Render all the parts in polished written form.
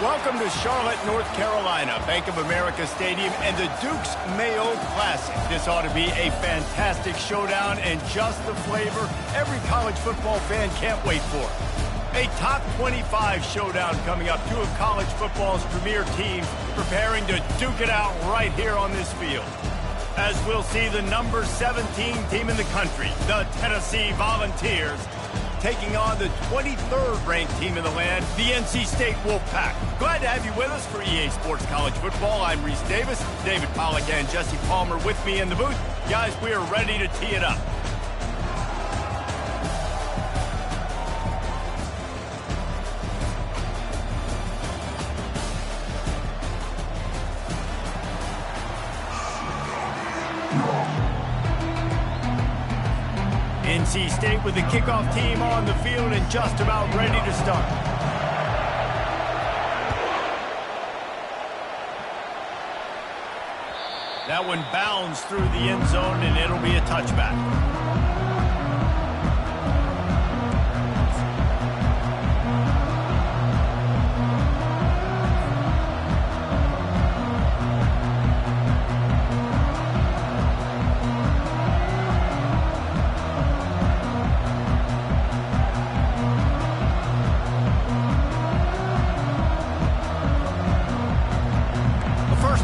Welcome to Charlotte, North Carolina, Bank of America Stadium, and the Duke's Mayo Classic. This ought to be a fantastic showdown and just the flavor every college football fan can't wait for. A top 25 showdown coming up. Two of college football's premier teams preparing to duke it out right here on this field. As we'll see the number 17 team in the country, the Tennessee Volunteers, taking on the 23rd ranked team in the land, the NC State Wolfpack. Glad to have you with us for EA Sports College Football. I'm Reese Davis, David Pollack and Jesse Palmer with me in the booth. Guys, we are ready to tee it up. NC State with the kickoff team on the field and just about ready to start. That one bounds through the end zone and it'll be a touchback.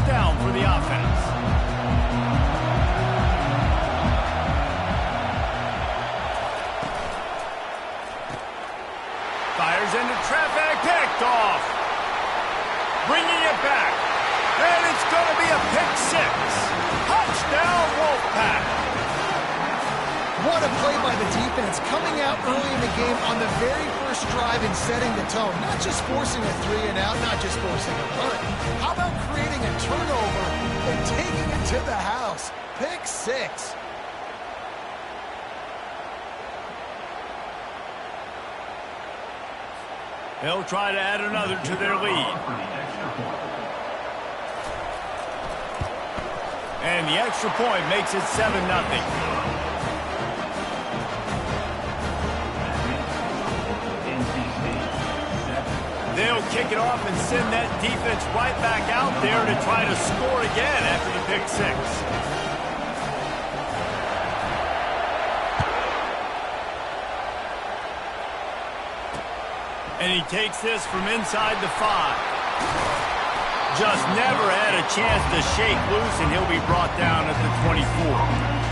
Down for the offense. Fires into traffic, picked off. Bringing it back. And it's going to be a pick six. Touchdown, Wolfpack. What a play by the defense, coming out early in the game on the very first drive and setting the tone. Not just forcing a 3-and-out, not just forcing a punt. How about creating a turnover and taking it to the house? Pick six. They'll try to add another to their lead. And the extra point makes it 7-0. They'll kick it off and send that defense right back out there to try to score again after the pick six. And he takes this from inside the 5. Just never had a chance to shake loose, and he'll be brought down at the 24.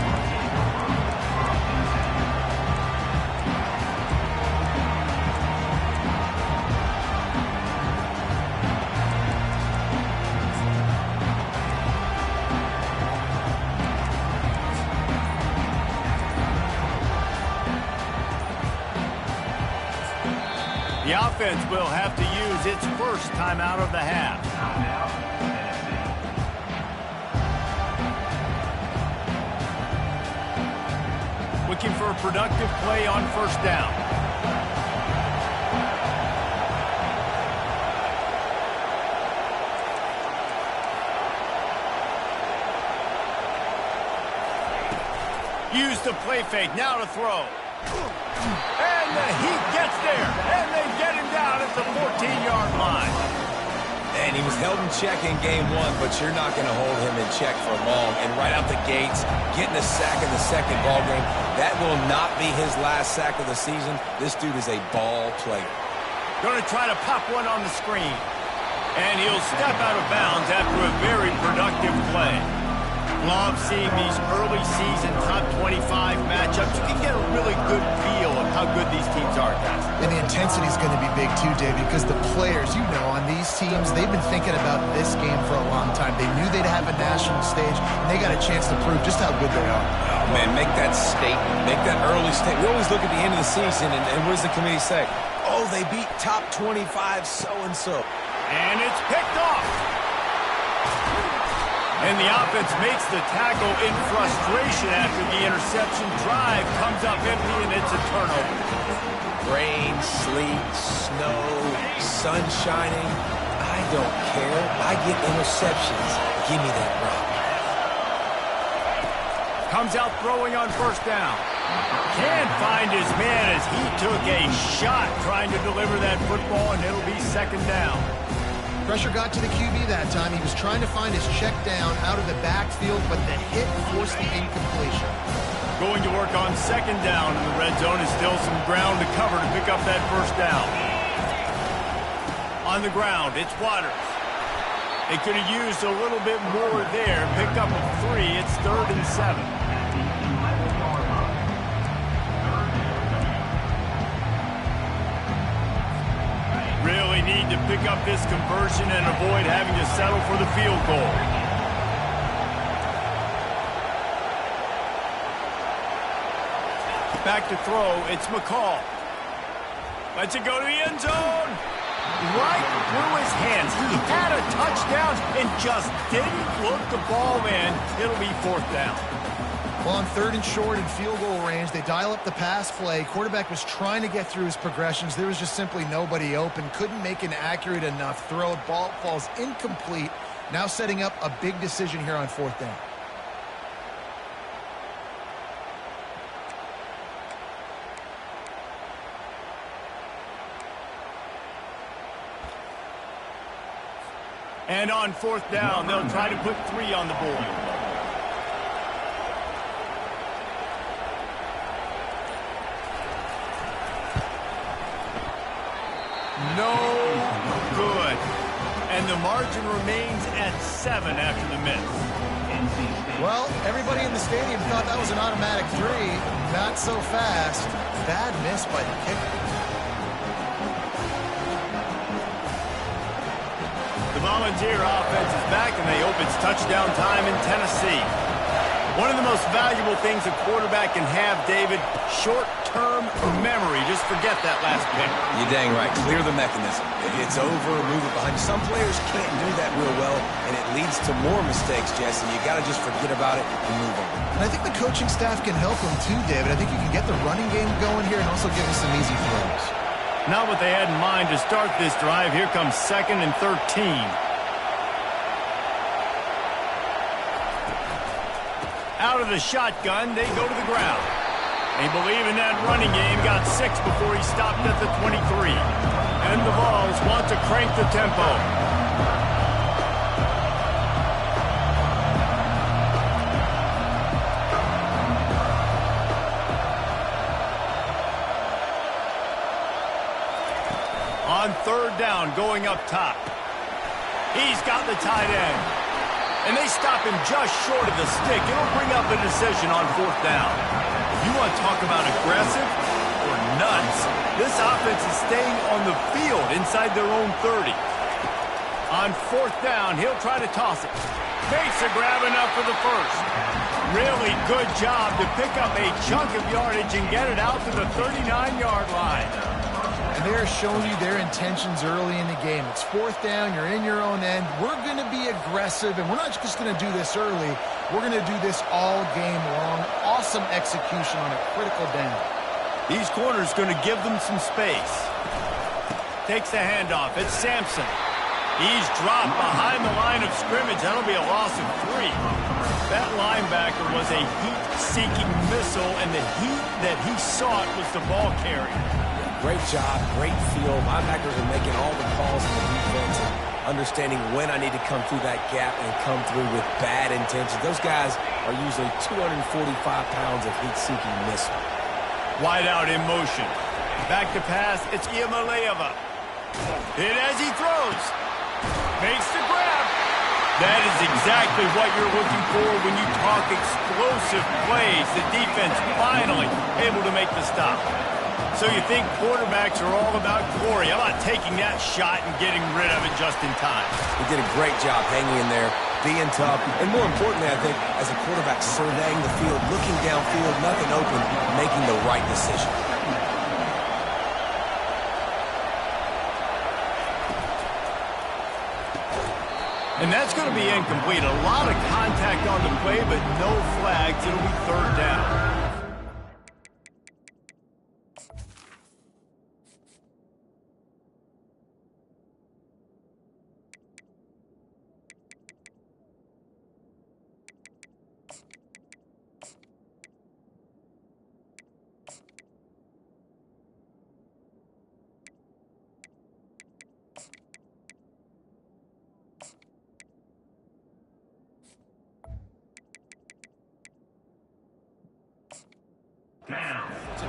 The offense will have to use its first timeout of the half. Looking for a productive play on first down. Use the play fake, now to throw. And the heat gets there, and they get him down at the 14-yard line. And he was held in check in game one, but you're not going to hold him in check for long. And right out the gates, getting a sack in the second ball game, that will not be his last sack of the season. This dude is a ball player. Going to try to pop one on the screen. And he'll step out of bounds after a very productive play. Love seeing these early season top 25 matchups. You can get a really good feel of how good these teams are, guys. And the intensity is going to be big too, David, because the players, you know, on these teams, they've been thinking about this game for a long time. They knew they'd have a national stage, and they got a chance to prove just how good they are. Oh, man, make that statement. Make that early statement. We always look at the end of the season, and what does the committee say? Oh, they beat top 25 so-and-so. And it's picked off. And the offense makes the tackle in frustration after the interception. Drive comes up empty, and it's a turnover. Rain, sleet, snow, sun shining. I don't care. I get interceptions. Give me that rock. Comes out throwing on first down. Can't find his man as he took a shot trying to deliver that football, and it'll be second down. Pressure got to the QB that time. He was trying to find his check down out of the backfield, but the hit forced the incompletion. Going to work on second down in the red zone is still some ground to cover to pick up that first down. On the ground, it's Waters. They could have used a little bit more there. Picked up a 3. It's 3rd and 7. Really need to pick up this conversion and avoid having to settle for the field goal. Back to throw, it's McCall. Lets it go to the end zone. Right through his hands. He had a touchdown and just didn't look the ball in. It'll be 4th down. Well, on 3rd and short and field goal range, they dial up the pass play. Quarterback was trying to get through his progressions. There was just simply nobody open. Couldn't make an accurate enough throw. Ball falls incomplete. Now setting up a big decision here on 4th down. And on 4th down, they'll try to put 3 on the board. No good. And the margin remains at 7 after the miss. Well, everybody in the stadium thought that was an automatic 3. Not so fast. Bad miss by the kicker. The Volunteer offense is back, and they hope it's touchdown time in Tennessee. One of the most valuable things a quarterback can have, David, short-term memory. Just forget that last pick. You're dang right. Clear the mechanism. It's over, move it behind you. Some players can't do that real well, and it leads to more mistakes, Jesse. You got to just forget about it and move on. And I think the coaching staff can help him too, David. I think you can get the running game going here and also give him some easy throws. Not what they had in mind to start this drive. Here comes 2nd and 13. Out of the shotgun, they go to the ground. They believe in that running game. Got 6 before he stopped at the 23. And the Vols want to crank the tempo. On 3rd down, going up top. He's got the tight end. And they stop him just short of the stick. It'll bring up a decision on 4th down. You want to talk about aggressive or nuts? This offense is staying on the field inside their own 30. On 4th down, he'll try to toss it. Makes a grab enough for the first. Really good job to pick up a chunk of yardage and get it out to the 39-yard line. And they're showing you their intentions early in the game. It's 4th down. You're in your own end. We're going to be aggressive, and we're not just going to do this early. We're going to do this all game long. Awesome execution on a critical down. These corners going to give them some space. Takes the handoff. It's Sampson. He's dropped behind the line of scrimmage. That'll be a loss of 3. That linebacker was a heat-seeking missile, and the heat that he sought was the ball carrier. Great job, great feel. Linebackers are making all the calls in the defense and understanding when I need to come through that gap and come through with bad intentions. Those guys are usually 245 pounds of heat-seeking missile. Wide out in motion. Back to pass. It's Iamaleava. Hit as he throws. Makes the grab. That is exactly what you're looking for when you talk explosive plays. The defense finally able to make the stop. So you think quarterbacks are all about glory. How about taking that shot and getting rid of it just in time? He did a great job hanging in there, being tough, and more importantly, I think, as a quarterback surveying the field, looking downfield, nothing open, making the right decision. And that's going to be incomplete. A lot of contact on the play, but no flags. It'll be 3rd down.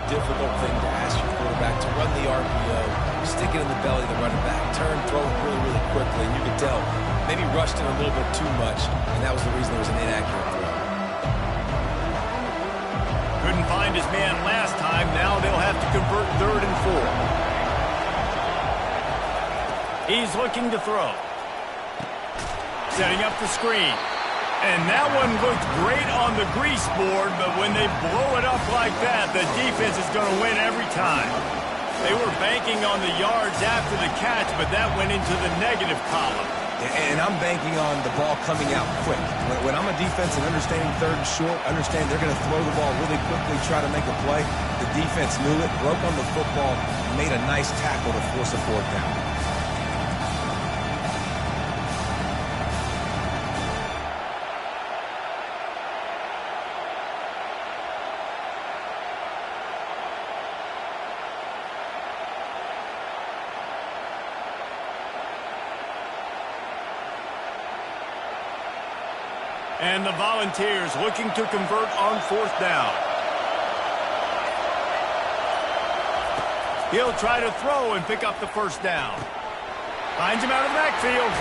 difficult thing to ask your quarterback to run the RPO, stick it in the belly of the running back, turn, throw it really, really quickly. And you could tell maybe rushed it a little bit too much, and that was the reason there was an inaccurate throw. Couldn't find his man last time. Now they'll have to convert 3rd and 4. He's looking to throw. Setting up the screen. And that one looked great on the grease board, but when they blow it up like that, the defense is going to win every time. They were banking on the yards after the catch, but that went into the negative column. And I'm banking on the ball coming out quick. When I'm a defense and understanding 3rd and short, understand they're going to throw the ball really quickly, try to make a play. The defense knew it, broke on the football, made a nice tackle to force a 4th down. And the Volunteers looking to convert on 4th down. He'll try to throw and pick up the 1st down. Finds him out of the backfield.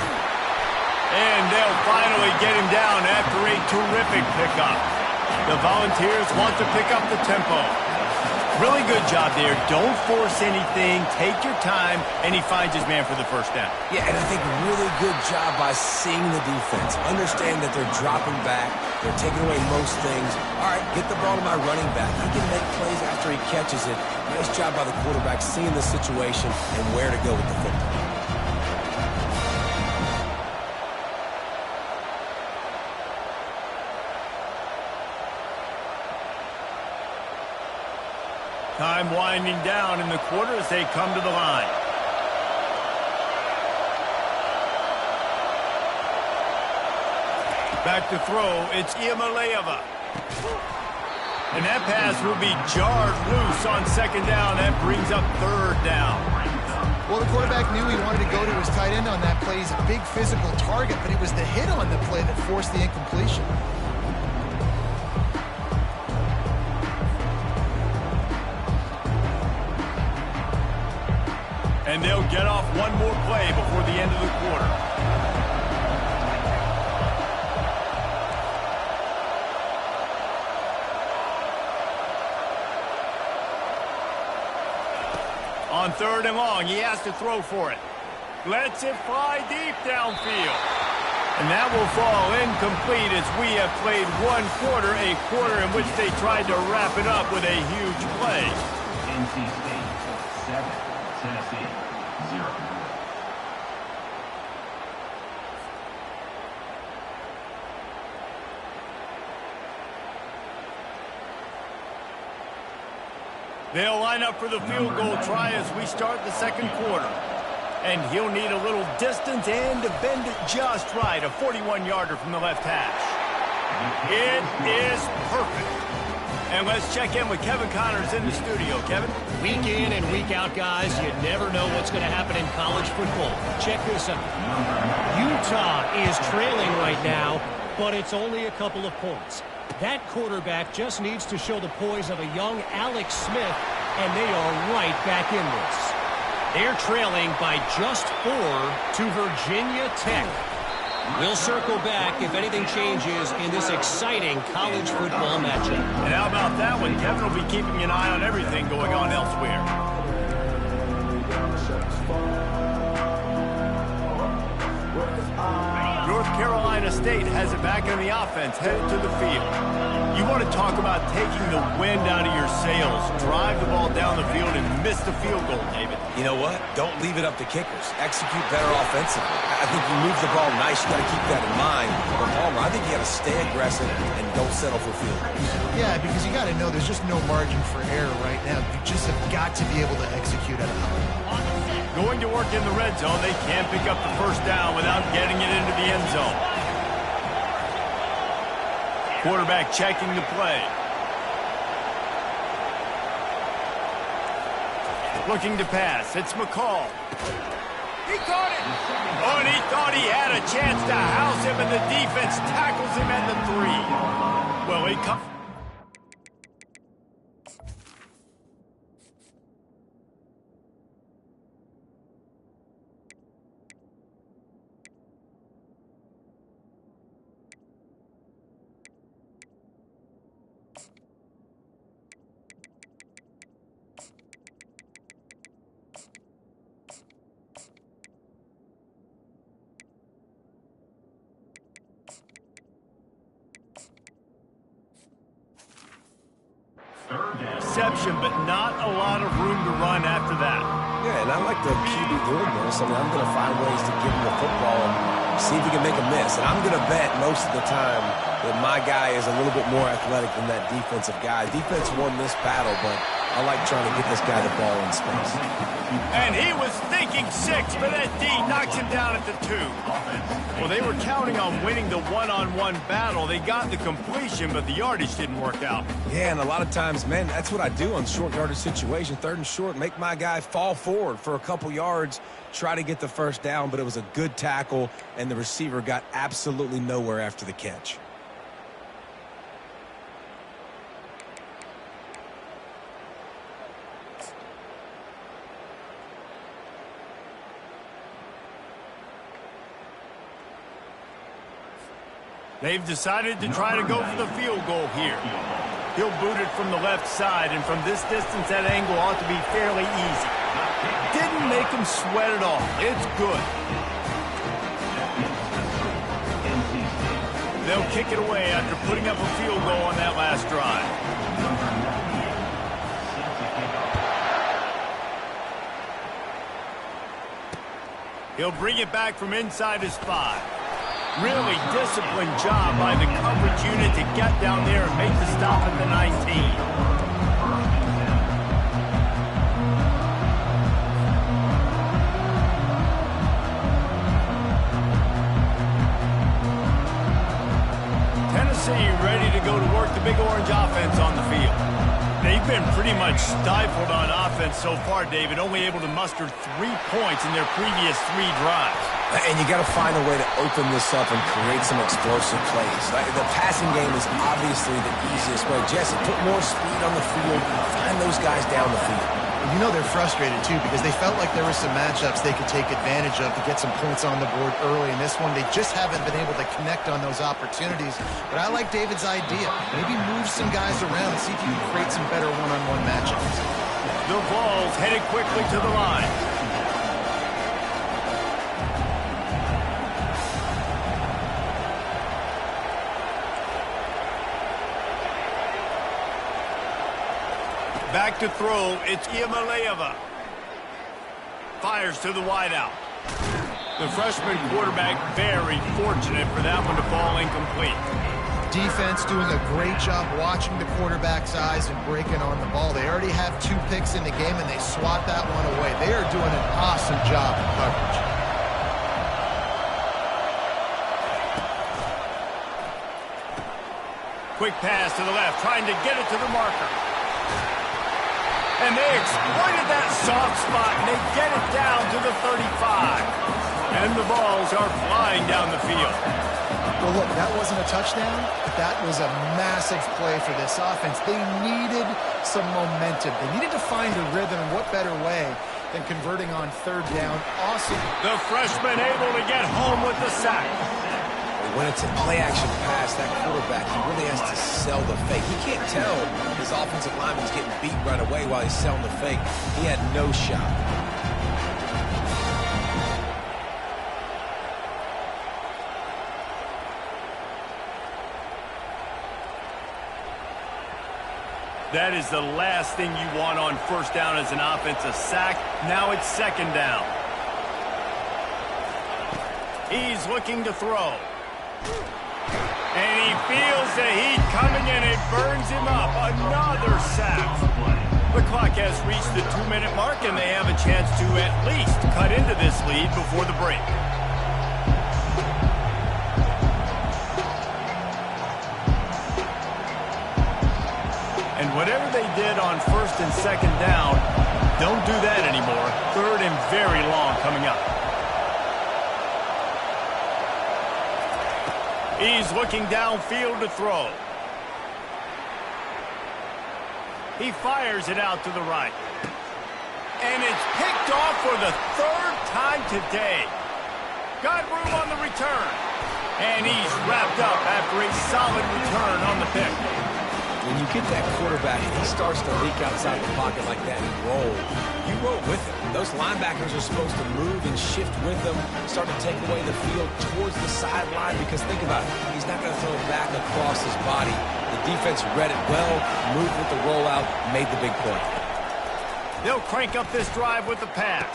And they'll finally get him down after a terrific pickup. The Volunteers want to pick up the tempo. Really good job there. Don't force anything. Take your time. And he finds his man for the 1st down. Yeah, and I think really good job by seeing the defense. Understand that they're dropping back. They're taking away most things. All right, get the ball to my running back. He can make plays after he catches it. Nice job by the quarterback seeing the situation and where to go with the football. Time winding down in the quarter as they come to the line. Back to throw, it's Iamaleava. And that pass will be jarred loose on 2nd down. That brings up 3rd down. Well, the quarterback knew he wanted to go to his tight end on that play. He's a big physical target, but it was the hit on the play that forced the incompletion. And they'll get off one more play before the end of the quarter. On 3rd and long, he has to throw for it. Lets it fly deep downfield. And that will fall incomplete as we have played 1 quarter, a quarter in which they tried to wrap it up with a huge play. NC State 7, Tennessee 0. They'll line up for the field goal try as we start the 2nd quarter. And he'll need a little distance and to bend it just right. A 41-yarder from the left hash. It is perfect. And let's check in with Kevin Connors in the studio. Kevin? Week in and week out, guys, you never know what's going to happen in college football. Check this out. Utah is trailing right now, but it's only a couple of points. That quarterback just needs to show the poise of a young Alex Smith, and they are right back in this. They're trailing by just 4 to Virginia Tech. We'll circle back if anything changes in this exciting college football matchup. And how about that one? Kevin will be keeping an eye on everything going on elsewhere. North Carolina State has it back on the offense, headed to the field. You want to talk about taking the wind out of your sails. Drive the ball down the field and miss the field goal, David. You know what? Don't leave it up to kickers. Execute better offensively. I think you move the ball nice. You got to keep that in mind. But Palmer, I think you got to stay aggressive and don't settle for field goals. Yeah, because you got to know there's just no margin for error right now. You just have got to be able to execute at a high level. Going to work in the red zone. They can't pick up the 1st down without getting it into the end zone. Quarterback checking the play. Looking to pass. It's McCall. He caught it. Oh, and he thought he had a chance to house him, and the defense tackles him at the 3. Well, he comes. reception, but not a lot of room to run after that. Yeah, and I like the QB doing this. I mean, I'm going to find ways to give him the football and see if he can make a miss. And I'm going to bet most of the time that my guy is a little bit more athletic than that defensive guy. Defense won this battle, but I like trying to get this guy the ball in space. And he was thinking 6, but that D knocks him down at the 2. Well, they were counting on winning the one-on-one battle. They got the completion, but the yardage didn't work out. Yeah, and a lot of times, man, that's what I do on short yardage situation. 3rd and short, make my guy fall forward for a couple yards, try to get the first down, but it was a good tackle, and the receiver got absolutely nowhere after the catch. They've decided to try to go for the field goal here. He'll boot it from the left side, and from this distance, that angle ought to be fairly easy. Didn't make him sweat at all. It's good. They'll kick it away after putting up a field goal on that last drive. He'll bring it back from inside his 5. Really disciplined job by the coverage unit to get down there and make the stop at the 19. Tennessee ready to go to work the Big Orange offense on the field. They've been pretty much stifled on offense so far, David, only able to muster 3 points in their previous 3 drives. And you got to find a way to open this up and create some explosive plays. The passing game is obviously the easiest way. Jesse, put more speed on the field, find those guys down the field. You know they're frustrated, too, because they felt like there were some matchups they could take advantage of to get some points on the board early. In this one, they just haven't been able to connect on those opportunities. But I like David's idea. Maybe move some guys around and see if you can create some better one-on-one matchups. The ball's headed quickly to the line. Back to throw, it's Iamaleava. Fires to the wideout. The freshman quarterback very fortunate for that one to fall incomplete. Defense doing a great job watching the quarterback's eyes and breaking on the ball. They already have 2 picks in the game, and they swat that one away. They are doing an awesome job in coverage. Quick pass to the left, trying to get it to the marker. And they exploited that soft spot, and they get it down to the 35. And the balls are flying down the field. Well, look, that wasn't a touchdown, but that was a massive play for this offense. They needed some momentum. They needed to find a rhythm, and what better way than converting on 3rd down. Awesome. The freshman able to get home with the sack. When it's a play-action pass, that quarterback, he really has to sell the fake. He can't tell his offensive lineman's getting beat right away while he's selling the fake. He had no shot. That is the last thing you want on 1st down as an offense, a sack. Now it's 2nd down. He's looking to throw. And he feels the heat coming, and it burns him up. Another sack. The clock has reached the 2-minute mark, and they have a chance to at least cut into this lead before the break. And whatever they did on 1st and 2nd down, don't do that anymore. 3rd and very long coming up. He's looking downfield to throw. He fires it out to the right. And it's picked off for the 3rd time today. Got room on the return. And he's wrapped up after a solid return on the pick. When you get that quarterback and he starts to leak outside the pocket like that and roll, you roll with him. Those linebackers are supposed to move and shift with him, start to take away the field towards the sideline, because think about it, he's not going to throw it back across his body. The Defense read it well, moved with the rollout, made the big play. They'll crank up this drive with the pass.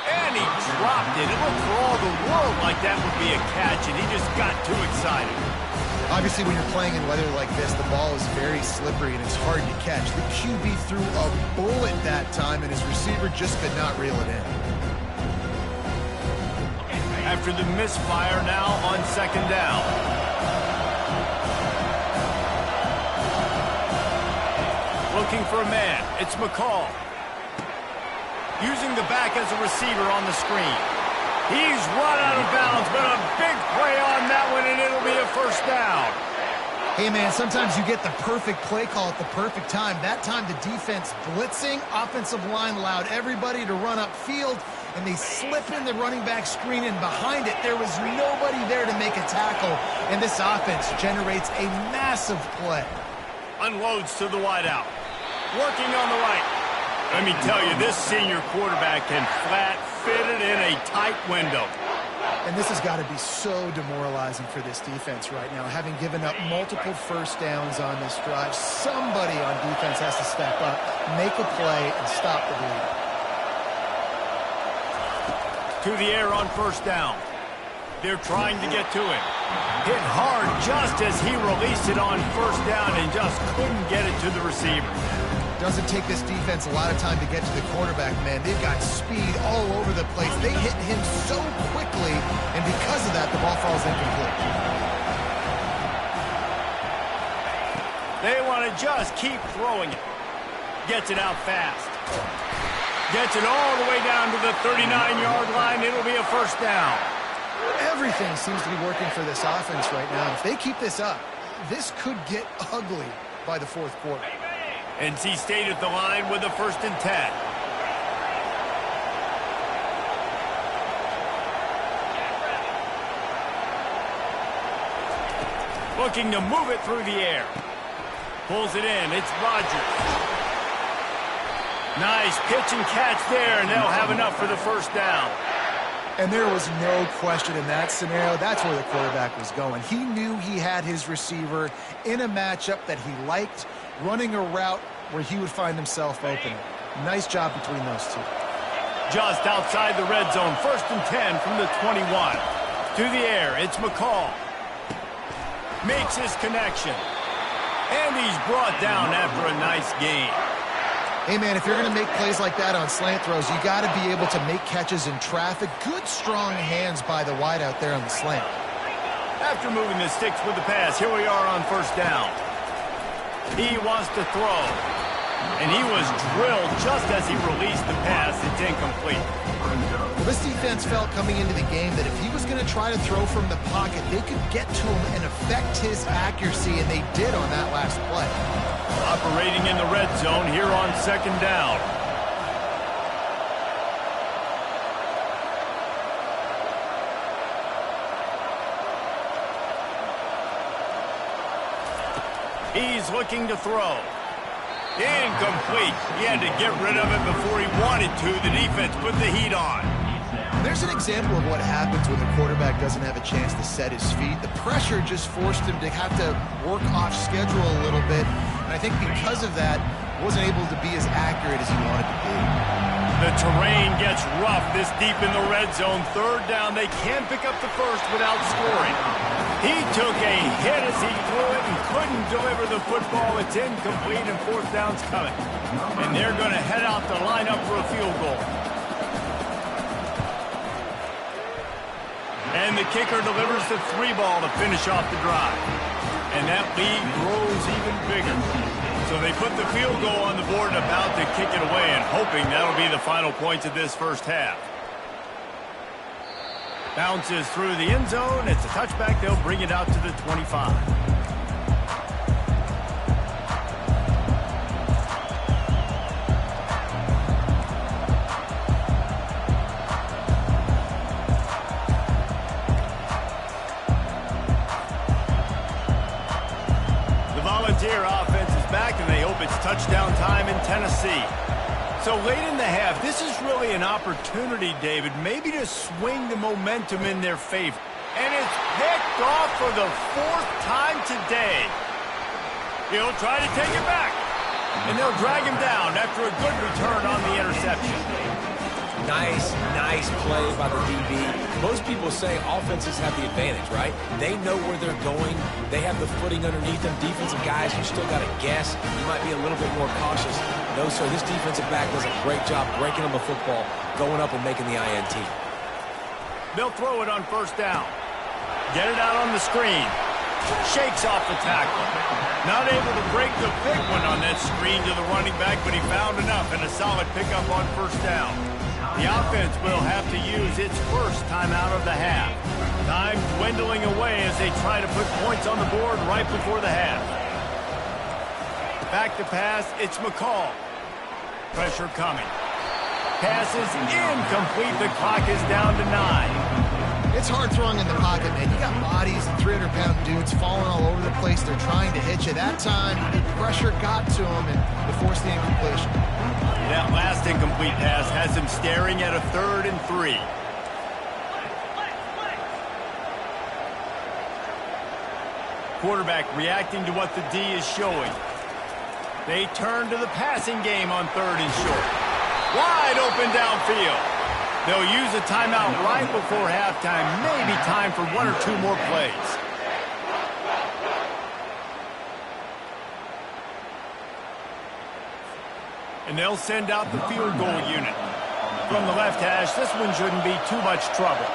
And he dropped it. It looked for all the world like that would be a catch, and he just got too excited. Obviously, when you're playing in weather like this, the ball is very slippery and it's hard to catch. The QB threw a bullet that time, and his receiver just could not reel it in. After the misfire, now on second down. Looking for a man. It's McCall. Using the back as a receiver on the screen. He's run out of bounds, but a big play on that one, and it'll be a first down. Hey, man, sometimes you get the perfect play call at the perfect time. That time the defense blitzing, offensive line allowed everybody to run upfield, and they slip in the running back screen, and behind it, there was nobody there to make a tackle, and this offense generates a massive play. Unloads to the wideout. Working on the right. Let me tell you, this senior quarterback can flat fit it in a tight window. And this has got to be so demoralizing for this defense right now. Having given up multiple first downs on this drive, somebody on defense has to step up, make a play, and stop the bleed. To the air on first down. They're trying to get to him. Hit hard just as he released it on first down and just couldn't get it to the receiver. Doesn't take this defense a lot of time to get to the quarterback, man. They've got speed all over the place. They hit him so quickly, and because of that, the ball falls incomplete. They want to just keep throwing it. Gets it out fast. Gets it all the way down to the 39-yard line. It'll be a first down. Everything seems to be working for this offense right now. If they keep this up, this could get ugly by the fourth quarter. NC State at the line with a 1st and 10. Looking to move it through the air. Pulls it in. It's Rodgers. Nice pitch and catch there, and they'll have enough for the first down. And there was no question in that scenario. That's where the quarterback was going. He knew he had his receiver in a matchup that he liked, running a route where he would find himself open. Nice job between those two. Just outside the red zone, 1st and 10 from the 21. To the air, it's McCall. Makes his connection. And he's brought down after a nice gain. Hey, man, if you're going to make plays like that on slant throws, you got to be able to make catches in traffic. Good, strong hands by the wideout there on the slant. After moving the sticks with the pass, here we are on first down. He wants to throw. And he was drilled just as he released the pass. It's incomplete. Well, this defense felt coming into the game that if he was going to try to throw from the pocket, they could get to him and affect his accuracy, and they did on that last play. Operating in the red zone here on 2nd down. He's looking to throw. Incomplete. He had to get rid of it before he wanted to. The defense put the heat on. There's an example of what happens when the quarterback doesn't have a chance to set his feet. The pressure just forced him to have to work off schedule a little bit. And I think because of that, wasn't able to be as accurate as he wanted to be. The terrain gets rough this deep in the red zone. 3rd down. They can't pick up the first without scoring. He took a hit as he threw it and couldn't deliver the football. It's incomplete, and 4th down's coming. And they're going to head out to line up for a field goal. And the kicker delivers the 3 ball to finish off the drive. And that lead grows even bigger. So they put the field goal on the board and about to kick it away, and hoping that'll be the final points of this first half. Bounces through the end zone. It's a touchback. They'll bring it out to the 25. Volunteer offense is back, and they hope it's touchdown time in Tennessee. So late in the half, this is really an opportunity, David, maybe to swing the momentum in their favor. And it's picked off for the 4th time today. He'll try to take it back. And they'll drag him down after a good return on the interception. Nice play by the DB. Most people say offenses have the advantage, right? They know where they're going. They have the footing underneath them. Defensive guys, you still got to guess. You might be a little bit more cautious. No, sir, this defensive back does a great job breaking them the football, going up and making the INT. They'll throw it on first down. Get it out on the screen. Shakes off the tackle. Not able to break the big one on that screen to the running back, but he found enough and a solid pickup on first down. The offense will have to use its first timeout of the half. Time dwindling away as they try to put points on the board right before the half. Back to pass, it's McCall. Pressure coming. Pass is incomplete. The clock is down to 9. It's hard throwing in the pocket, man. You got bodies and 300-pound dudes falling all over the place. They're trying to hit you. That time, the pressure got to him and they forced the incompletion. That last incomplete pass has him staring at a 3rd and 3. Quarterback reacting to what the D is showing. They turn to the passing game on 3rd and short. Wide open downfield. They'll use a timeout right before halftime. Maybe time for 1 or 2 more plays. And they'll send out the field goal unit. From the left hash, this one shouldn't be too much trouble.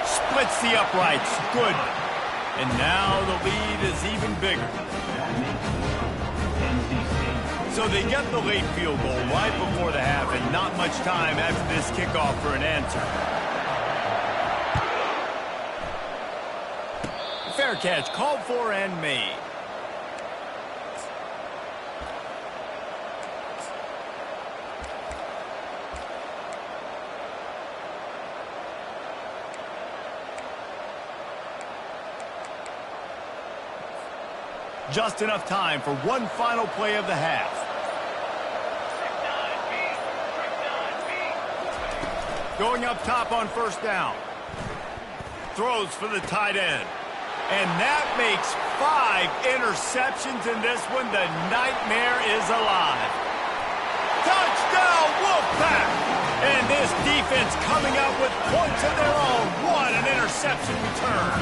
Splits the uprights. Good. And now the lead is even bigger. So they get the late field goal right before the half and not much time after this kickoff for an answer. Fair catch called for and made. Just enough time for one final play of the half. Going up top on first down. Throws for the tight end. And that makes 5 interceptions in this one. The nightmare is alive. Touchdown, Wolfpack! And this defense coming out with points of their own. What an interception return.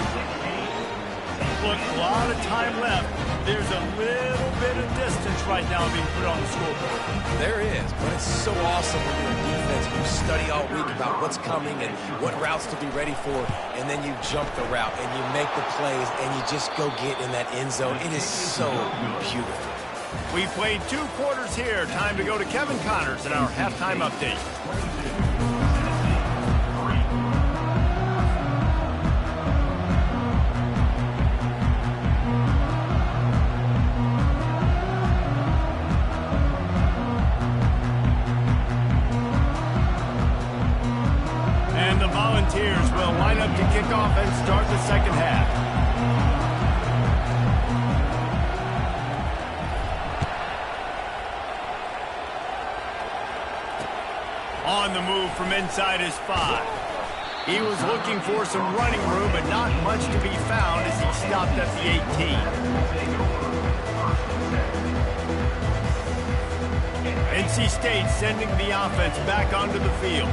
Look, a lot of time left. There's a little bit of distance right now being put on the scoreboard. There is, but it's so awesome when you're a defense. You study all week about what's coming and what routes to be ready for, and then you jump the route and you make the plays and you just go get in that end zone. It is so beautiful. We played 2 quarters here. Time to go to Kevin Connors in our halftime update. Volunteers will line up to kick off and start the second half. On the move from inside his 5. He was looking for some running room, but not much to be found as he stopped at the 18. NC State sending the offense back onto the field.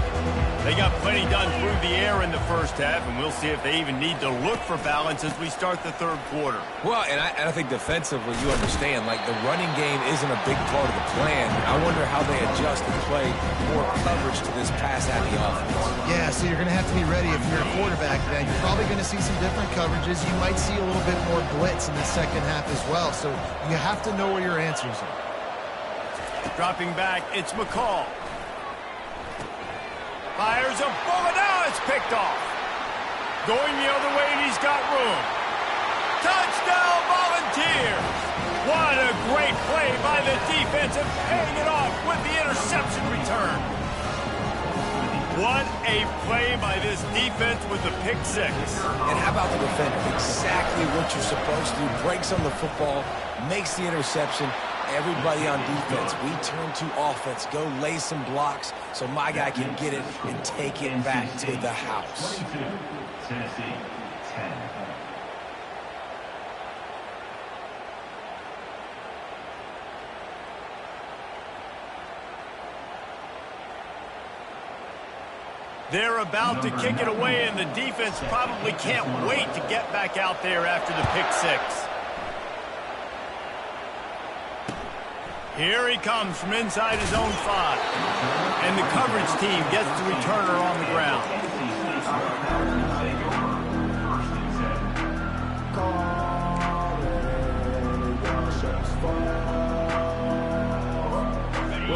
They got plenty done through the air in the first half, and we'll see if they even need to look for balance as we start the 3rd quarter. Well, and I think defensively, you understand, like, the running game isn't a big part of the plan. I wonder how they adjust and play more coverage to this pass-happy offense. Yeah, so you're going to have to be ready if you're a quarterback then. You're probably going to see some different coverages. You might see a little bit more blitz in the second half as well, so you have to know where your answers are. Dropping back, it's McCall. Fires a bullet. Now it's picked off. Going the other way, and he's got room. Touchdown, Volunteers! What a great play by the defense and paying it off with the interception return. What a play by this defense with the pick 6. And how about the defender? Exactly what you're supposed to do. Breaks on the football, makes the interception. Everybody on defense, we turn to offense. Go lay some blocks so my guy can get it and take it back to the house. Tennessee, 10. They're about to kick it away, and the defense probably can't wait to get back out there after the pick six. Here he comes from inside his own 5. And the coverage team gets the returner on the ground.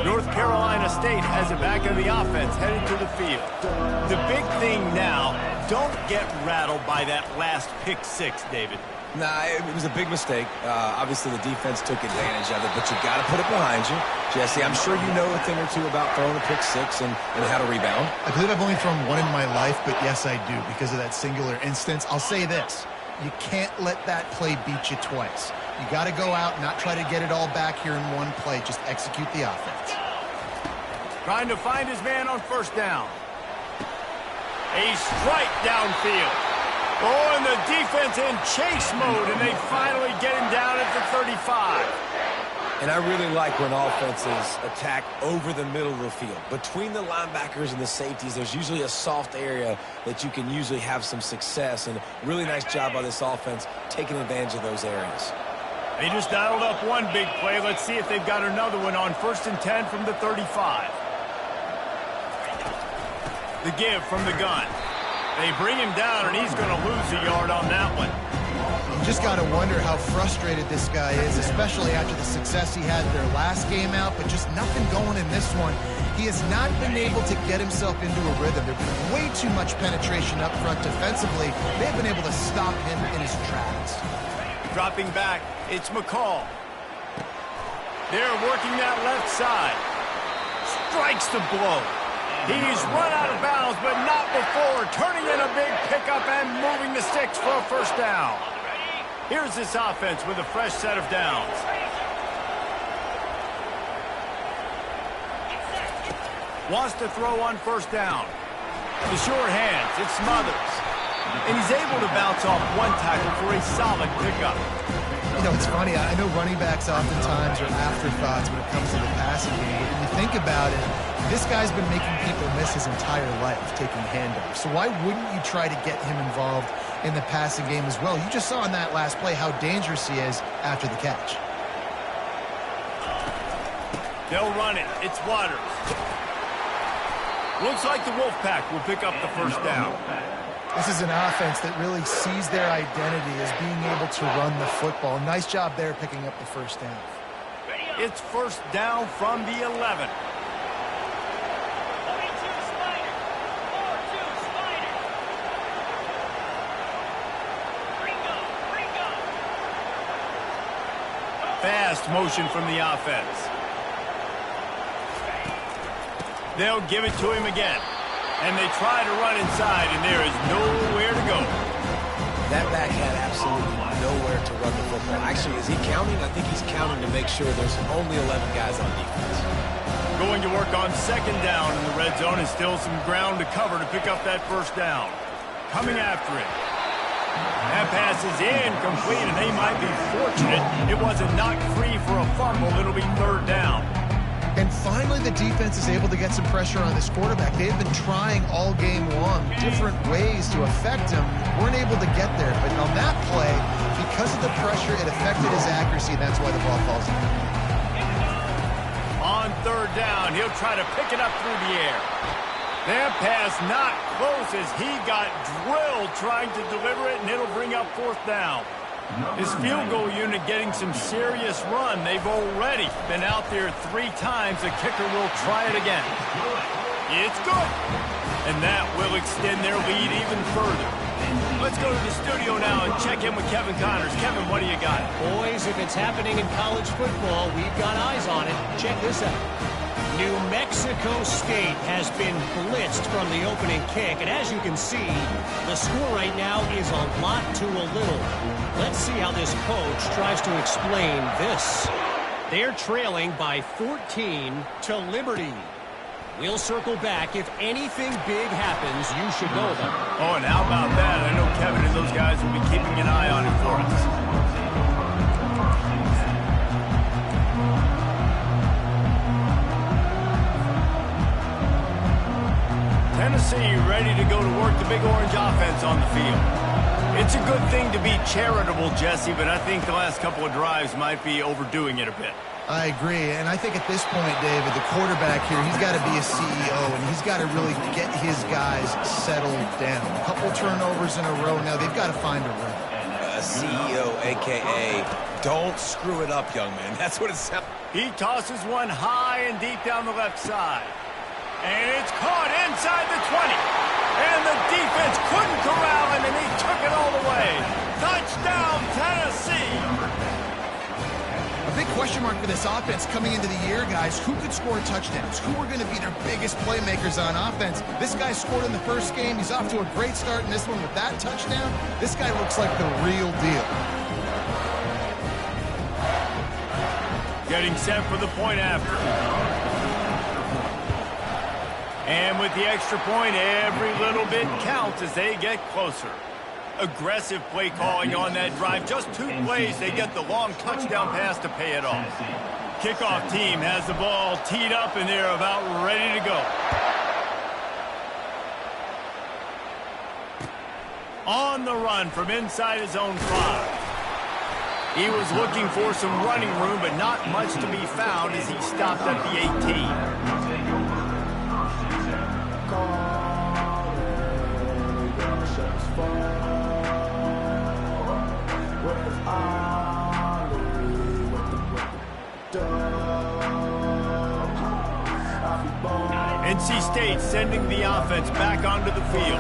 North Carolina State has it back in the offense, headed to the field. The big thing now, don't get rattled by that last pick six, David. Nah, it was a big mistake. Obviously, the defense took advantage of it, but you got to put it behind you. Jesse, I'm sure you know a thing or two about throwing a pick six and how to rebound. I believe I've only thrown one in my life, but yes, I do, because of that singular instance. I'll say this. You can't let that play beat you twice. You got to go out and not try to get it all back here in one play. Just execute the offense. Trying to find his man on first down. A strike downfield. Oh, and the defense in chase mode, and they finally get him down at the 35. And I really like when offenses attack over the middle of the field. Between the linebackers and the safeties, there's usually a soft area that you can usually have some success. And really nice job by this offense taking advantage of those areas. They just dialed up one big play. Let's see if they've got another one on 1st and 10 from the 35. The give from the gun. They bring him down, and he's going to lose a yard on that one. You just got to wonder how frustrated this guy is, especially after the success he had their last game out, but just nothing going in this one. He has not been able to get himself into a rhythm. There's been way too much penetration up front defensively. They've been able to stop him in his tracks. Dropping back, it's McCall. They're working that left side. Strikes the blow. He's run out of bounds, but not before. Turning in a big pickup and moving the sticks for a first down. Here's this offense with a fresh set of downs. Wants to throw on first down. The short hands, it smothers. And he's able to bounce off one tackle for a solid pickup. You know, it's funny. I know running backs oftentimes are afterthoughts when it comes to the passing game. But when you think about it, this guy's been making people miss his entire life taking handoffs. So why wouldn't you try to get him involved in the passing game as well? You just saw in that last play how dangerous he is after the catch. They'll run it. It's Waters. Looks like the Wolfpack will pick up the first down. This is an offense that really sees their identity as being able to run the football. Nice job there picking up the first down. It's first down from the 11. Fast motion from the offense. They'll give it to him again. And they try to run inside, and there is nowhere to go. That back had absolutely nowhere to run the football. Actually, is he counting? I think he's counting to make sure there's only 11 guys on defense. Going to work on second down in the red zone, and still some ground to cover to pick up that first down. Coming after it. That pass is incomplete, and they might be fortunate it wasn't knocked free for a fumble. It'll be third down. And finally, the defense is able to get some pressure on this quarterback. They've been trying all game long different ways to affect him. Weren't able to get there. But on that play, because of the pressure, it affected his accuracy, and that's why the ball falls in. On third down, he'll try to pick it up through the air. That pass not close as he got drilled trying to deliver it, and it'll bring up fourth down. His field goal unit getting some serious run. They've already been out there 3 times. The kicker will try it again. It's good. And that will extend their lead even further. Let's go to the studio now and check in with Kevin Connors. Kevin, what do you got? Boys, if it's happening in college football, we've got eyes on it. Check this out. New Mexico State has been blitzed from the opening kick, and as you can see, the score right now is a lot to a little. Let's see how this coach tries to explain this. They're trailing by 14 to Liberty. We'll circle back. If anything big happens, you should know them. Oh, and how about that? Kevin and those guys will be keeping an eye on it for us. Tennessee ready to go to work the Big Orange offense on the field. It's a good thing to be charitable, Jesse, but I think the last couple of drives might be overdoing it a bit. I agree, and I think at this point, David, the quarterback here, he's got to be a CEO, and he's got to really get his guys settled down. A couple turnovers in a row now. They've got to find a rhythm. CEO, a.k.a. don't screw it up, young man. That's what it sounds like. He tosses one high and deep down the left side. And it's caught inside the 20. And the defense couldn't corral him, and he took it all the way. Touchdown, Tennessee! A big question mark for this offense coming into the year, guys. Who could score touchdowns? Who are going to be their biggest playmakers on offense? This guy scored in the first game. He's off to a great start in this one with that touchdown. This guy looks like the real deal. Getting set for the point after. And with the extra point, every little bit counts as they get closer. Aggressive play calling on that drive. Just 2 plays, they get the long touchdown pass to pay it off. Kickoff team has the ball teed up, and they're about ready to go. On the run from inside his own 5. He was looking for some running room, but not much to be found as he stopped at the 18. NC State sending the offense back onto the field.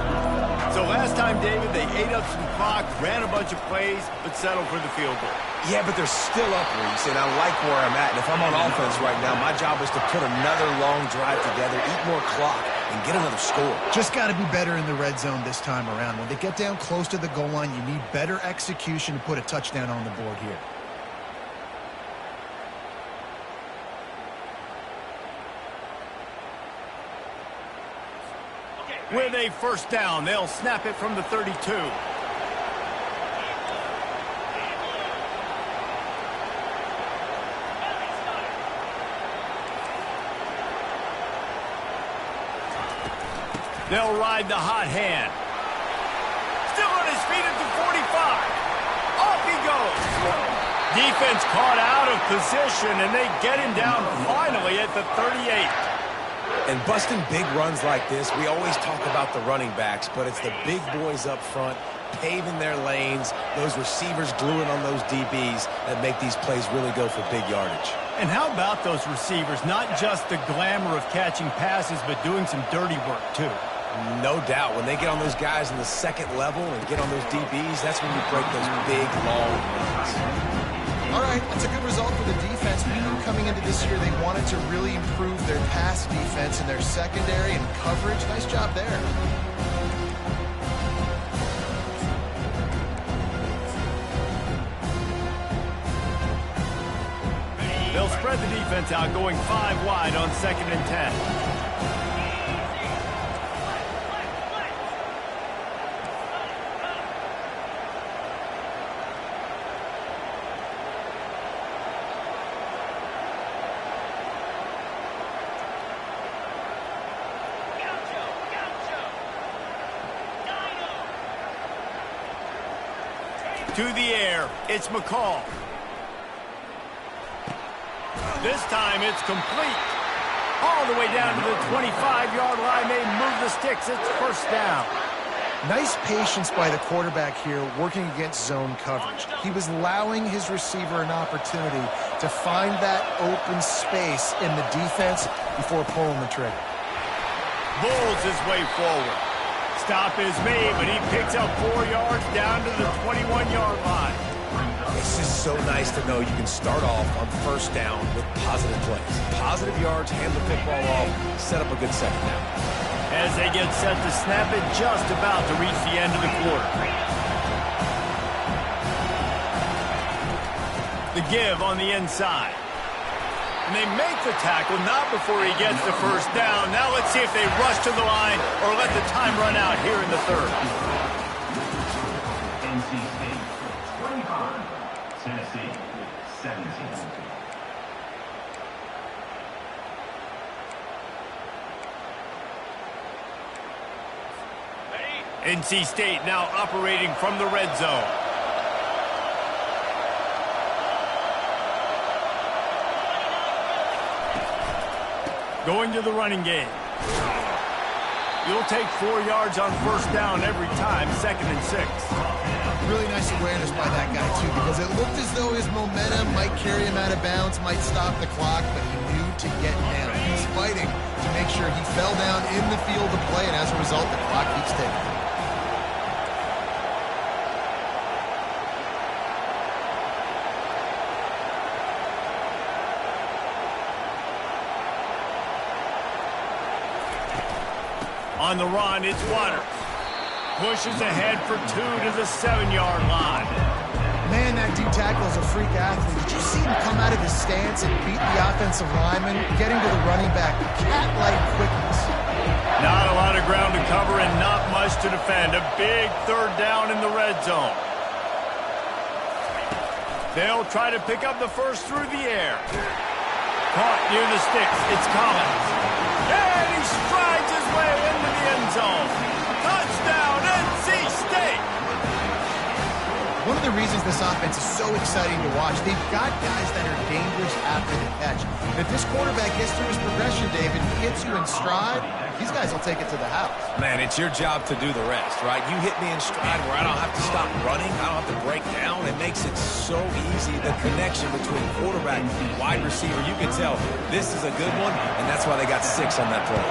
So last time, David, they ate up some clock, ran a bunch of plays, but settled for the field goal. Yeah, but they're still up, Reese, and I like where I'm at. And if I'm on offense right now, my job is to put another long drive together, eat more clock, and get another score. Just got to be better in the red zone this time around. When they get down close to the goal line, you need better execution to put a touchdown on the board here. With a first down, they'll snap it from the 32. They'll ride the hot hand. Still on his feet at the 45. Off he goes. Defense caught out of position, and they get him down finally at the 38. And busting big runs like this, we always talk about the running backs, but it's the big boys up front, paving their lanes, those receivers gluing on those DBs that make these plays really go for big yardage. And how about those receivers? Not just the glamour of catching passes, but doing some dirty work, too. No doubt. When they get on those guys in the second level and get on those DBs, that's when you break those big, long runs. All right, that's a good result for the defense. We knew coming into this year they wanted to really improve their pass defense and their secondary and coverage. Nice job there. They'll spread the defense out, going 5 wide on 2nd and 10. To the air, it's McCall. This time it's complete. All the way down to the 25-yard line. They move the sticks. It's first down. Nice patience by the quarterback here working against zone coverage. He was allowing his receiver an opportunity to find that open space in the defense before pulling the trigger. Bulls his way forward. Stop is made, but he picks up 4 yards down to the 21-yard line. It's just so nice to know you can start off on first down with positive plays. Positive yards, hand the football off, set up a good second down. As they get set to snap it, just about to reach the end of the quarter. The give on the inside. And they make the tackle, not before he gets the first down. Now let's see if they rush to the line or let the time run out here in the third. NC State 25, Tennessee 17. NC State now operating from the red zone. Going to the running game. You'll take 4 yards on first down every time, 2nd and 6. Really nice awareness by that guy, too, because it looked as though his momentum might carry him out of bounds, might stop the clock, but he knew to get down. He's fighting to make sure he fell down in the field of play, and as a result, the clock keeps ticking. On the run, it's Waters. Pushes ahead for 2 to the 7-yard line. Man, that D tackle is a freak athlete. Did you see him come out of his stance and beat the offensive lineman, getting to the running back? Cat-like quickness. Not a lot of ground to cover and not much to defend. A big 3rd down in the red zone. They'll try to pick up the first through the air. Caught near the sticks. It's Collins. And he strides his way into the end zone. Touchdown, NC State! One of the reasons this offense is so exciting to watch, they've got guys that are dangerous after the catch. If this quarterback gets through his progression, David, he hits you in stride, these guys will take it to the house. Man, it's your job to do the rest, right? You hit me in stride where I don't have to stop running. I don't have to break down. It makes it so easy. The connection between quarterback and wide receiver, you can tell this is a good one, and that's why they got 6 on that play.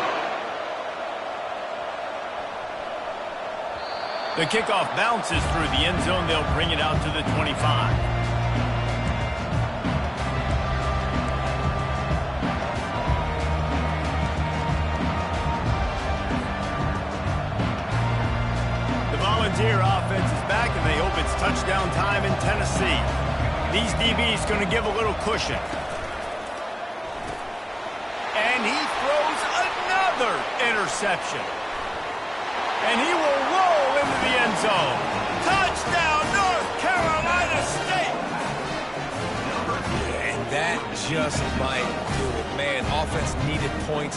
The kickoff bounces through the end zone. They'll bring it out to the 25. The Volunteer offense is back, and they hope it's touchdown time in Tennessee. These DBs going to give a little cushion. And he throws another interception. And he will roll into the end zone. Touchdown, North Carolina State! And that just might do it. Man, offense needed points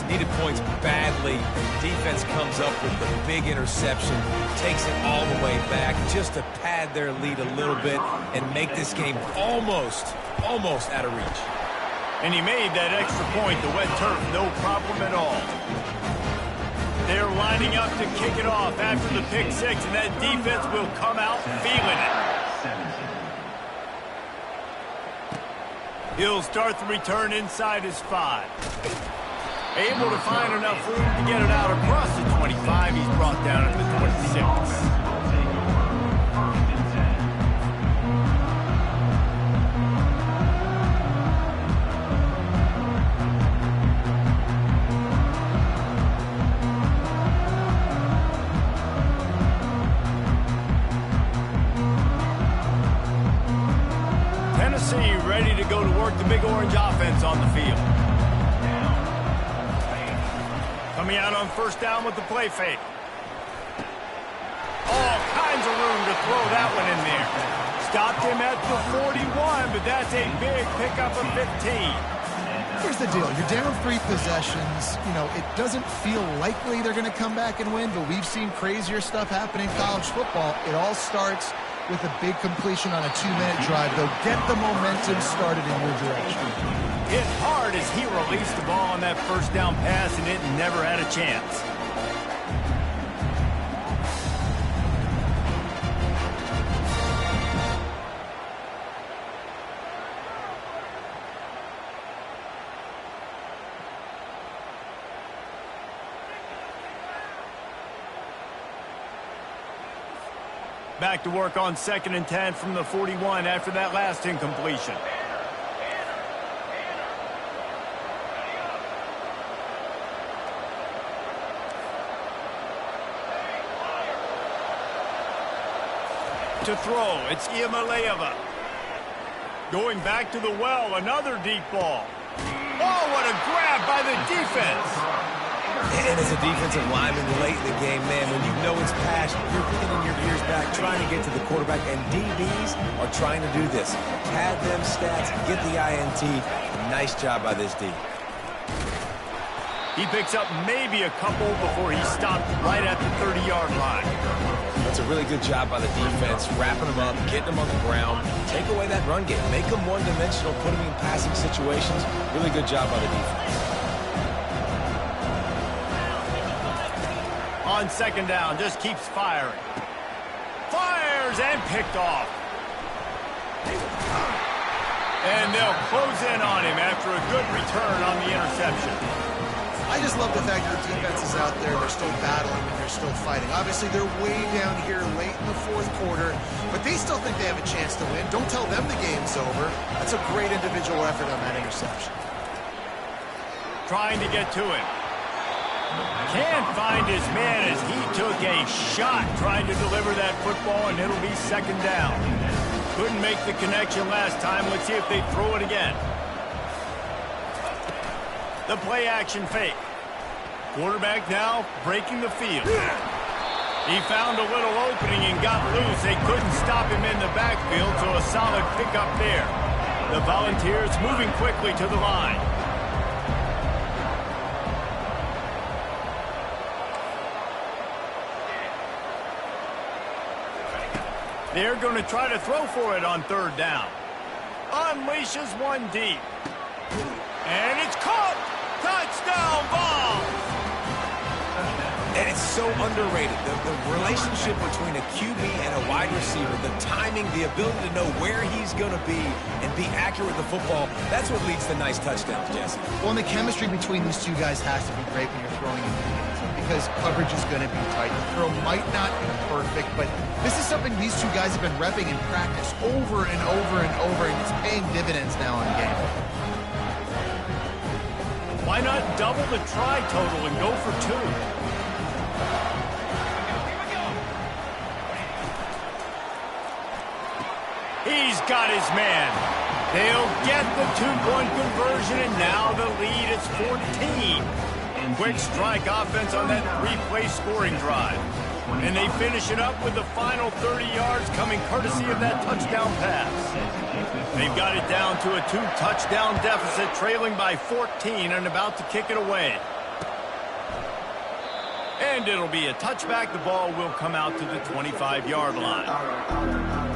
badly. Defense comes up with the big interception, takes it all the way back just to pad their lead a little bit and make this game almost out of reach. And he made that extra point, the wet turf, no problem at all. They're lining up to kick it off after the pick 6, and that defense will come out feeling it. He'll start the return inside his 5. Able to find enough room to get it out across the 25. He's brought down at the 26. Ready to go to work the Big Orange offense on the field. Coming out on first down with the play fake. All kinds of room to throw that one in there. Stopped him at the 41, but that's a big pickup of 15. Here's the deal. You're down 3 possessions. You know, it doesn't feel likely they're going to come back and win, but we've seen crazier stuff happen in college football. It all starts with a big completion on a 2-minute drive. They'll get the momentum started in your direction. Hit hard as he released the ball on that first down pass, and it never had a chance. Back to work on 2nd and 10 from the 41 after that last incompletion. To throw, it's Iamaleava. Going back to the well, another deep ball. Oh, what a grab by the defense. And as a defensive lineman late in the game, man, when you know it's passed, you're pinning your ears back, trying to get to the quarterback, and DBs are trying to do this. Pad them stats, get the INT. Nice job by this D. He picks up maybe a couple before he stopped right at the 30-yard line. That's a really good job by the defense, wrapping them up, getting them on the ground. Take away that run game. Make them one-dimensional, put them in passing situations. Really good job by the defense. On second down, just keeps firing. Fires and picked off. And they'll close in on him after a good return on the interception. I just love the fact that the defense is out there. They're still battling and they're still fighting. Obviously, they're way down here late in the fourth quarter, but they still think they have a chance to win. Don't tell them the game's over. That's a great individual effort on that interception. Trying to get to him. Can't find his man as he took a shot trying to deliver that football, and it'll be second down. Couldn't make the connection last time. Let's see if they throw it again. The play action fake. Quarterback now breaking the field. He found a little opening and got loose. They couldn't stop him in the backfield, so a solid pickup there. The Volunteers moving quickly to the line. They're going to try to throw for it on third down. Unleashes one deep. And it's caught! Touchdown ball! And it's so underrated. The relationship between a QB and a wide receiver, the timing, the ability to know where he's going to be and be accurate with the football, that's what leads to nice touchdowns, Jesse. Well, and the chemistry between these two guys has to be great when you're throwing in because coverage is going to be tight. The throw might not be perfect, but this is something these two guys have been repping in practice over and over and over, and it's paying dividends now in game. Why not double the try total and go for two? He's got his man. They'll get the two-point conversion, and now the lead is 14. Quick strike offense on that three-play scoring drive. And they finish it up with the final 30 yards coming courtesy of that touchdown pass. They've got it down to a 2-touchdown deficit, trailing by 14 and about to kick it away. And it'll be a touchback. The ball will come out to the 25-yard line.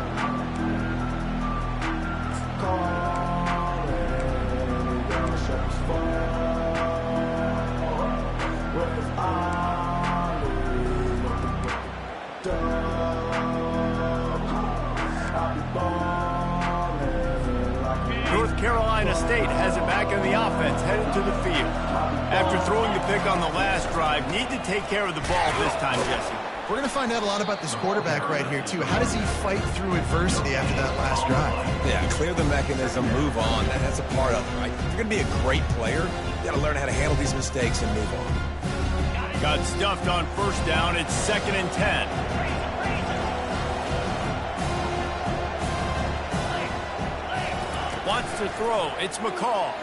North Carolina State has it back in the offense, headed to the field. After throwing the pick on the last drive, need to take care of the ball this time, Jesse. We're going to find out a lot about this quarterback right here, too. How does he fight through adversity after that last drive? Yeah, clear the mechanism, move on. That's a part of it, right? If you're going to be a great player, you got to learn how to handle these mistakes and move on. Got stuffed on first down. It's 2nd and 10. Wants to throw. It's McCall.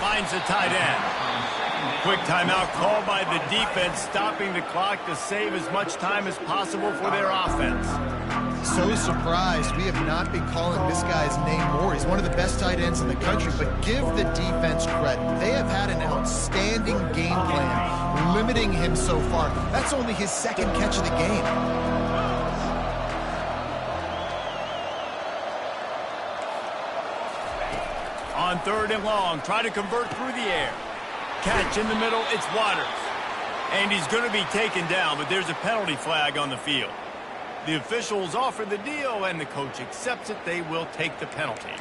Finds the tight end. Quick timeout called by the defense, stopping the clock to save as much time as possible for their offense. So surprised we have not been calling this guy's name more. He's one of the best tight ends in the country, but give the defense credit. They have had an outstanding game plan, limiting him so far. That's only his second catch of the game. On 3rd and long, try to convert through the air. Catch in the middle, it's Waters. And he's going to be taken down, but there's a penalty flag on the field. The officials offer the deal, and the coach accepts it. They will take the penalty.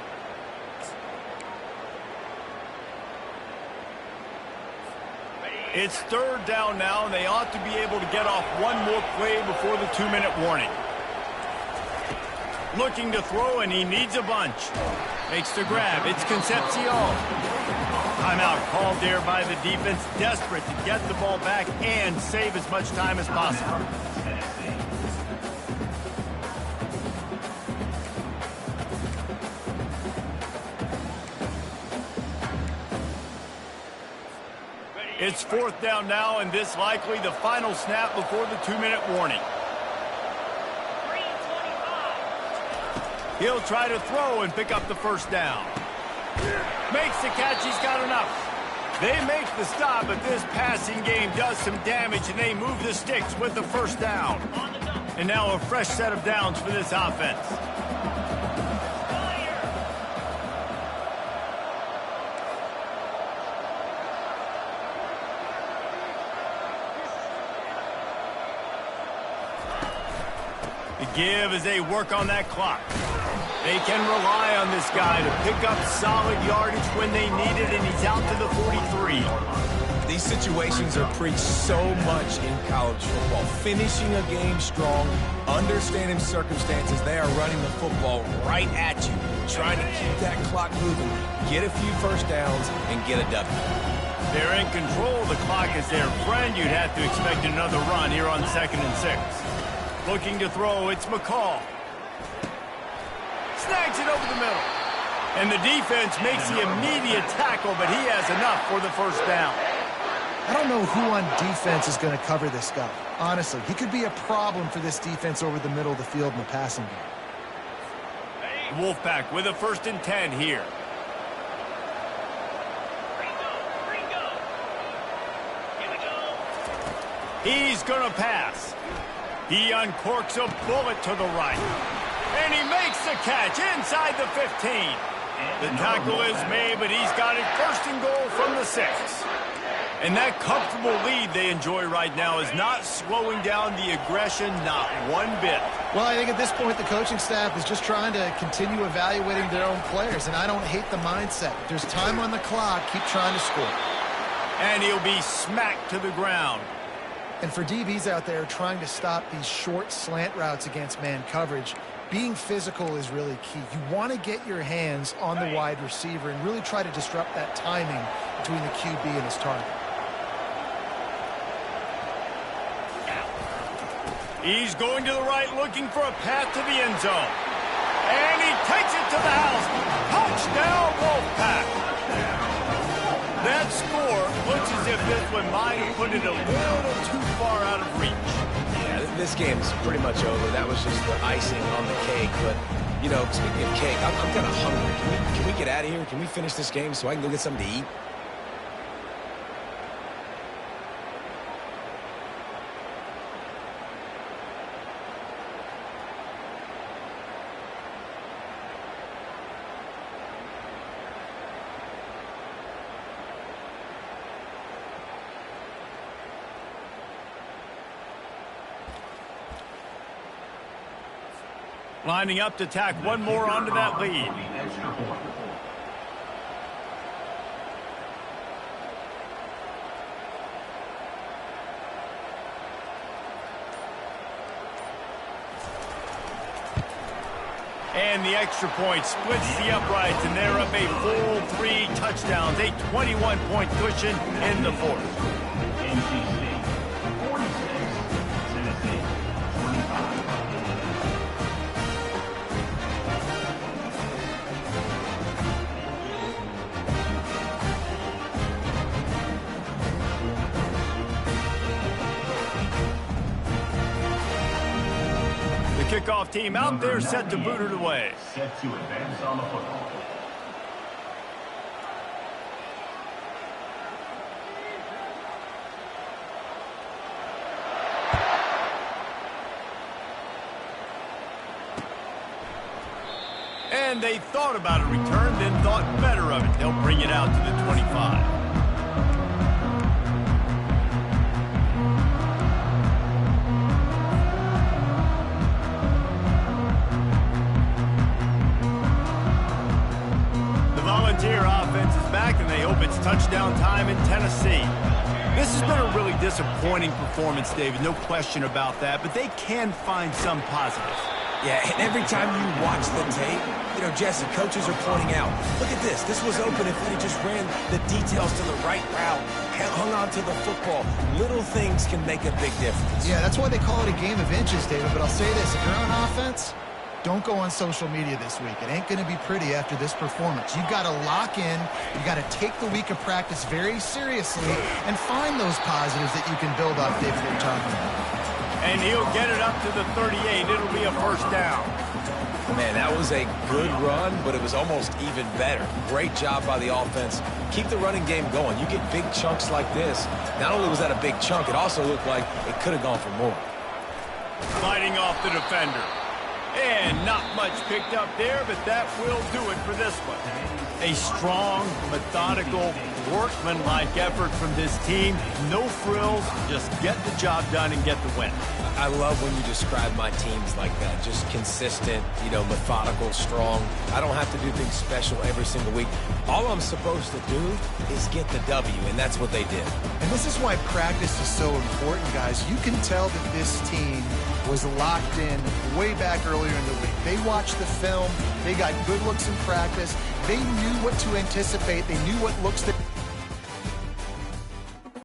It's 3rd down now, and they ought to be able to get off one more play before the 2-minute warning. Looking to throw, and he needs a bunch. Makes the grab. It's Concepcion. Timeout called there by the defense, desperate to get the ball back and save as much time as possible. It's fourth down now, and this likely the final snap before the 2-minute warning. He'll try to throw and pick up the first down. Makes the catch. He's got enough. They make the stop, but this passing game does some damage, and they move the sticks with the first down. And now a fresh set of downs for this offense. The give as they work on that clock. They can rely on this guy to pick up solid yardage when they need it, and he's out to the 43. These situations are preached so much in college football. Finishing a game strong, understanding circumstances. They are running the football right at you, trying to keep that clock moving, get a few first downs, and get a W. They're in control. The clock is their friend. You'd have to expect another run here on 2nd and 6. Looking to throw, it's McCall. Snags it over the middle. And the defense makes the immediate tackle, but he has enough for the first down. I don't know who on defense is going to cover this guy. Honestly, he could be a problem for this defense over the middle of the field in the passing game. Wolfpack with a 1st and 10 here. He's going to pass. He uncorks a bullet to the right. And he makes the catch inside the 15. The tackle is made, but he's got it 1st and goal from the 6. And that comfortable lead they enjoy right now is not slowing down the aggression, not one bit. Well, I think at this point the coaching staff is just trying to continue evaluating their own players, and I don't hate the mindset. If there's time on the clock, keep trying to score. And he'll be smacked to the ground. And for DBs out there trying to stop these short slant routes against man coverage, being physical is really key. You want to get your hands on the wide receiver and really try to disrupt that timing between the QB and his target. He's going to the right, looking for a path to the end zone. And he takes it to the house. Touchdown, Wolfpack. That score looks as if this one might have put it a little too far out of reach. Yeah, this game's pretty much over. That was just the icing on the cake. But, you know, speaking of cake, I'm kind of hungry. Can we get out of here? Can we finish this game so I can go get something to eat? Lining up to tack one more onto that lead. And the extra point splits the uprights, and they're up a full 3 touchdowns, a 21-point cushion in the 4th. Kickoff team out there set to boot it away. Set to advance on the football. And they thought about a return, then thought better of it. They'll bring it out to the 25. Offense is back, and they hope it's touchdown time in Tennessee. This has been a really disappointing performance, David, no question about that, but they can find some positives. Yeah, and every time you watch the tape, you know, Jesse, coaches are pointing out, look at this. This was open if they just ran the details to the right route, hung on to the football. Little things can make a big difference. Yeah, that's why they call it a game of inches, David, but I'll say this. If you're on offense, don't go on social media this week. It ain't going to be pretty after this performance. You've got to lock in. You've got to take the week of practice very seriously and find those positives that you can build off David they're talking about. And he'll get it up to the 38. It'll be a first down. Man, that was a good run, but it was almost even better. Great job by the offense. Keep the running game going. You get big chunks like this. Not only was that a big chunk, it also looked like it could have gone for more. Fighting off the defender. And not much picked up there, but that will do it for this one. A strong, methodical, workmanlike effort from this team. No frills, just get the job done and get the win. I love when you describe my teams like that. Just consistent, methodical, strong. I don't have to do things special every single week. All I'm supposed to do is get the W, and that's what they did. And this is why practice is so important, guys. You can tell that this team was locked in way back earlier in the week. They watched the film. They got good looks in practice. They knew what to anticipate. They knew what looks that